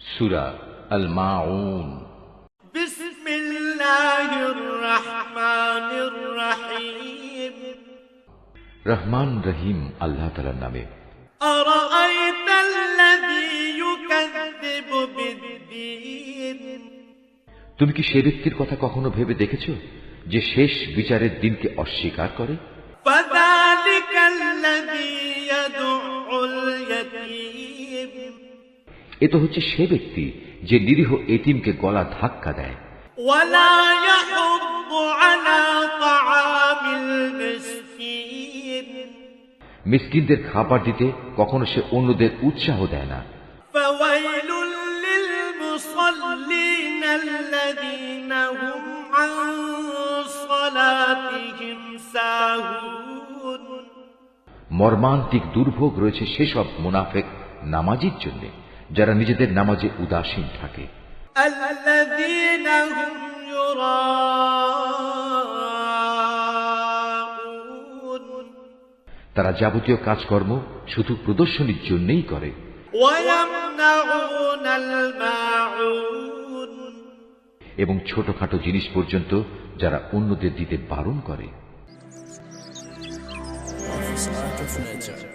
সূরা আল মাউন। বিসমিল্লাহির রহমানির রহিম। রহমান রহিম আল্লাহ তাআলার নামে। আরাআইতাল্লাযী ইউকাযযিবু বিদ্দীন। তুমি কি সে ব্যক্তির কথা কখনো ভেবে দেখেছো যে শেষ বিচারের দিনকে অস্বীকার করে? ফাযালিকাল্লাযী ইয়াদউল ইয়াতীম। এ তো হচ্ছে সে ব্যক্তি যে নিরীহ এতিমকে গলা ধাক্কা দেয়। ওয়ালা ইয়াহুদ্দু আলা তাআমিল মিসকিন। মিসকিনদের খাবার দিতে কখনো সে অন্যদের উৎসাহ দেয় না। ফাওয়াইলুল লিল মুসাল্লিন আল্লাযীনা হুম আন সালাতিহিম সাহুন। মর্মান্তিক দুর্ভোগ রয়েছে সেসব মুনাফিক নামাজীর জন্য যারা নিজেদের নামাজে উদাসীন থাকে। আল্লাযীনা হুম ইউরাউন। তারা যাবতীয় কাজকর্ম শুধু প্রদর্শনীর জন্যই করে। ওয়ায়ামনাউনাল মাউন। এবং ছোটখাটো জিনিস পর্যন্ত যারা অন্যদের দিতে বারণ করে। Office Art of Nature.